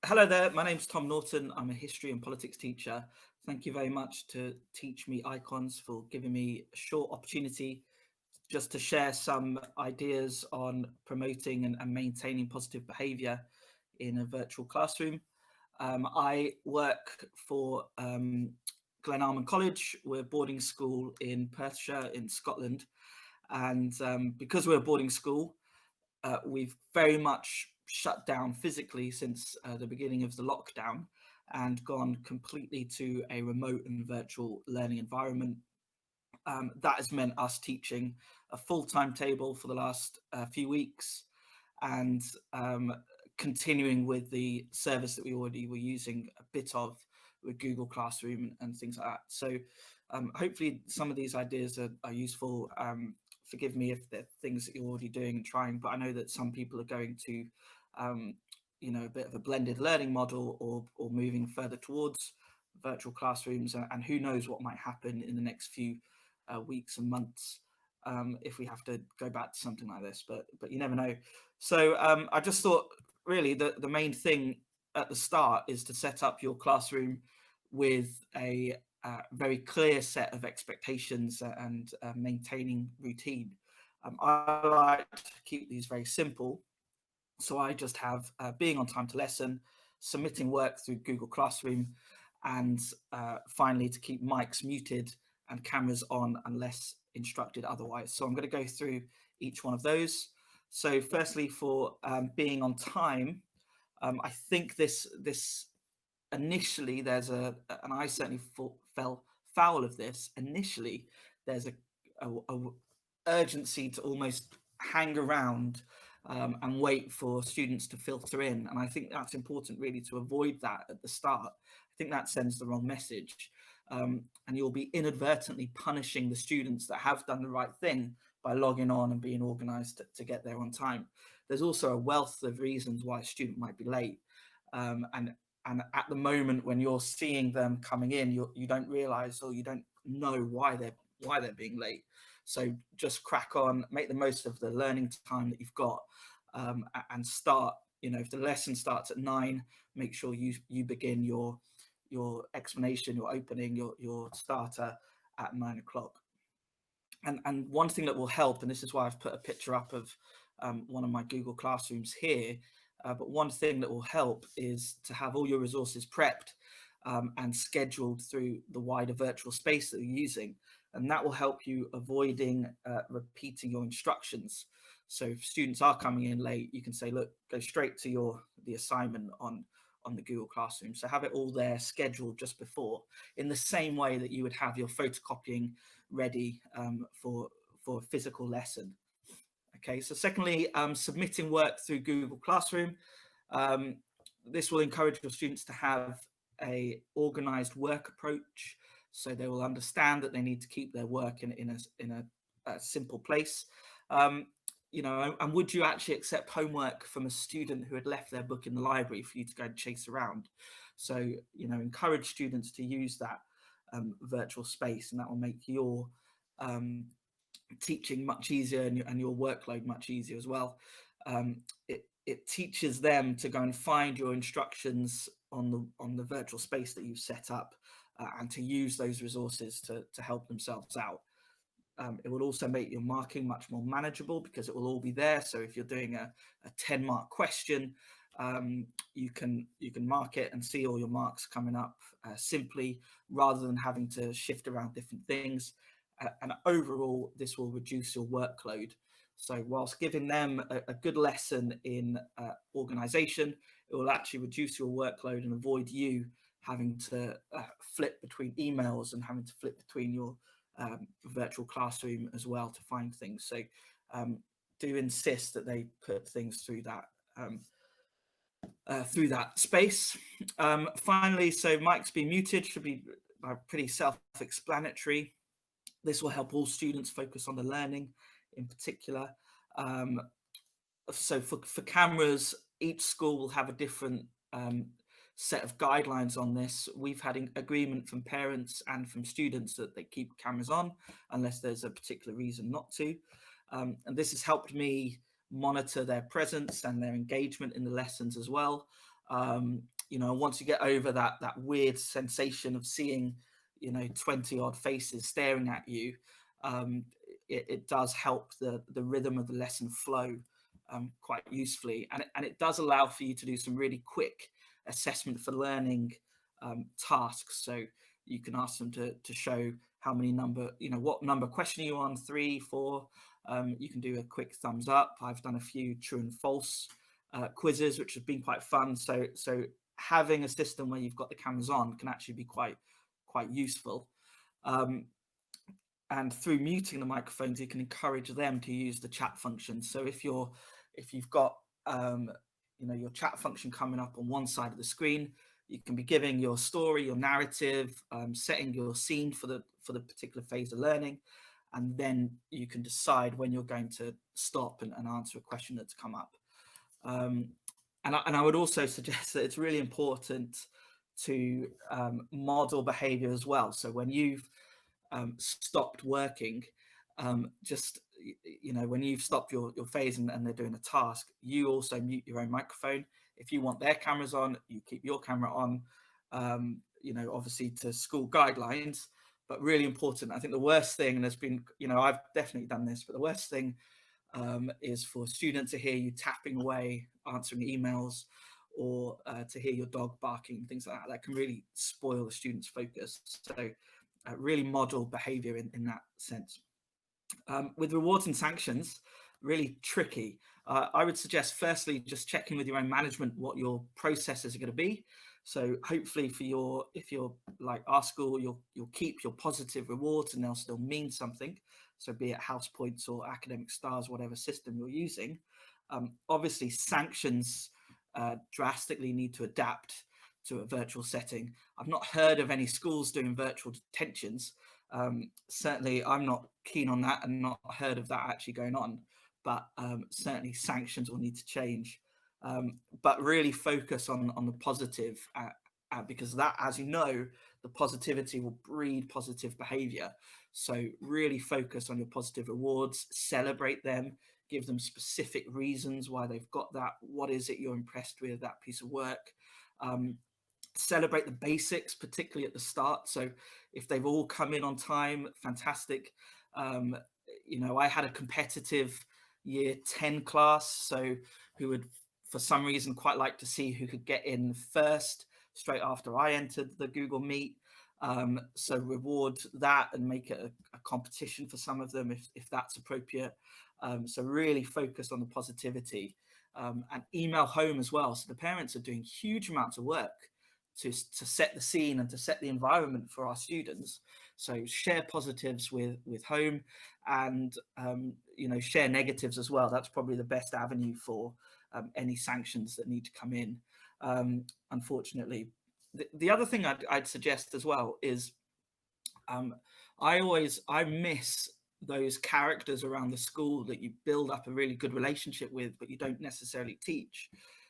Hello there, my name's Tom Norton. I'm a history and politics teacher. Thank you very much to Teach Me Icons for giving me a short opportunity just to share some ideas on promoting and maintaining positive behaviour in a virtual classroom. I work for Glenalmond College. We're a boarding school in Perthshire in Scotland. And because we're a boarding school, we've very much shut down physically since the beginning of the lockdown and gone completely to a remote and virtual learning environment. That has meant us teaching a full timetable for the last few weeks and continuing with the service that we already were using a bit of with Google Classroom and things like that. So hopefully some of these ideas are useful. Forgive me if they're things that you're already doing and trying, but I know that some people are going to, a bit of a blended learning model or moving further towards virtual classrooms, and who knows what might happen in the next few weeks and months if we have to go back to something like this, but you never know. So I just thought really the main thing at the start is to set up your classroom with a very clear set of expectations and maintaining routine. I like to keep these very simple. So I just have being on time to lesson, submitting work through Google Classroom, and finally to keep mics muted and cameras on unless instructed otherwise. So I'm going to go through each one of those. So firstly, for being on time, I think this initially there's and I certainly fell foul of this. Initially, there's a urgency to almost hang around and wait for students to filter in. And I think that's important really to avoid that at the start. I think that sends the wrong message. And you'll be inadvertently punishing the students that have done the right thing by logging on and being organized to get there on time. There's also a wealth of reasons why a student might be late. And at the moment when you're seeing them coming in, you don't realize or you don't know why they're being late. So just crack on, make the most of the learning time that you've got, and start. If the lesson starts at 9, make sure you begin your explanation, your opening, your starter at 9 o'clock. And one thing that will help, and this is why I've put a picture up of one of my Google Classrooms here, but one thing that will help is to have all your resources prepped and scheduled through the wider virtual space that you're using. And that will help you avoiding repeating your instructions. So if students are coming in late, you can say, look, go straight to the assignment on the Google Classroom. So have it all there scheduled just before, in the same way that you would have your photocopying ready for a physical lesson. Okay, so secondly, submitting work through Google Classroom. This will encourage your students to have a organized work approach, so they will understand that they need to keep their work in a simple place. And would you actually accept homework from a student who had left their book in the library for you to go and chase around? So, encourage students to use that virtual space, and that will make your teaching much easier and your workload much easier as well. It teaches them to go and find your instructions on the virtual space that you've set up, and to use those resources to help themselves out. It will also make your marking much more manageable because it will all be there. So if you're doing a 10-mark question, you can mark it and see all your marks coming up simply, rather than having to shift around different things. And overall, this will reduce your workload. So whilst giving them a good lesson in organization, it will actually reduce your workload and avoid you having to flip between emails and having to flip between your virtual classroom as well to find things. So do insist that they put things through that space. Finally, so mics be muted should be pretty self-explanatory. This will help all students focus on the learning in particular. So for cameras, each school will have a different set of guidelines on this. We've had an agreement from parents and from students that they keep cameras on unless there's a particular reason not to. And this has helped me monitor their presence and their engagement in the lessons as well. You know, once you get over that weird sensation of seeing, you know, 20 odd faces staring at you, it does help the rhythm of the lesson flow quite usefully, and it does allow for you to do some really quick assessment for learning tasks. So you can ask them to show how many number, you know, what number question are you on, 3, 4. You can do a quick thumbs up. I've done a few true and false quizzes, which have been quite fun. So having a system where you've got the cameras on can actually be quite useful. And through muting the microphones, you can encourage them to use the chat function. So if you've got you know, your chat function coming up on one side of the screen, you can be giving your story, your narrative, setting your scene for the particular phase of learning, and then you can decide when you're going to stop and answer a question that's come up. And I would also suggest that it's really important to model behavior as well. So when you've stopped working, just, you know, when you've stopped your phase and they're doing a task, you also mute your own microphone. If you want their cameras on, you keep your camera on, you know, obviously to school guidelines, but really important. I think the worst thing, and there's been, you know, I've definitely done this, but the worst thing is for students to hear you tapping away, answering emails, or to hear your dog barking, things like that. That can really spoil the student's focus. So really model behavior in that sense. With rewards and sanctions, really tricky. I would suggest firstly just checking with your own management what your processes are going to be. So hopefully for if you're like our school, you'll keep your positive rewards and they'll still mean something. So be it house points or academic stars, whatever system you're using. Obviously sanctions drastically need to adapt to a virtual setting. I've not heard of any schools doing virtual detentions. Certainly I'm not keen on that and not heard of that actually going on, but certainly sanctions will need to change. But really focus on the positive because that, as you know, the positivity will breed positive behavior. So really focus on your positive rewards, celebrate them, give them specific reasons why they've got that. What is it you're impressed with that piece of work? Celebrate the basics, particularly at the start. So if they've all come in on time, fantastic. You know, I had a competitive year 10 class, so who would for some reason quite like to see who could get in first straight after I entered the Google Meet. So reward that and make it a competition for some of them if that's appropriate. So really focused on the positivity, and email home as well. So the parents are doing huge amounts of work to set the scene and to set the environment for our students. So share positives with home, and you know, share negatives as well. That's probably the best avenue for any sanctions that need to come in. Unfortunately, the other thing I'd suggest as well is I miss those characters around the school that you build up a really good relationship with, but you don't necessarily teach.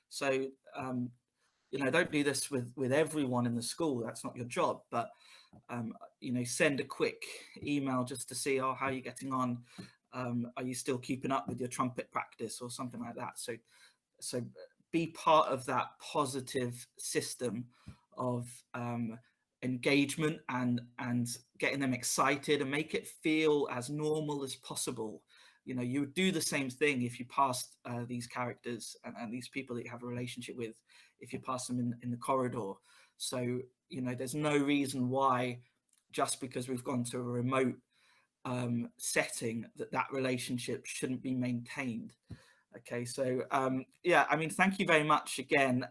So you know, don't do this with everyone in the school. That's not your job. But you know, send a quick email just to see, oh, how are you getting on? Are you still keeping up with your trumpet practice or something like that? So be part of that positive system of engagement and getting them excited, and make it feel as normal as possible. You know, you would do the same thing if you passed these characters and these people that you have a relationship with, if you pass them in the corridor. So, you know, there's no reason why, just because we've gone to a remote setting, that relationship shouldn't be maintained. Okay, so yeah, I mean, thank you very much again.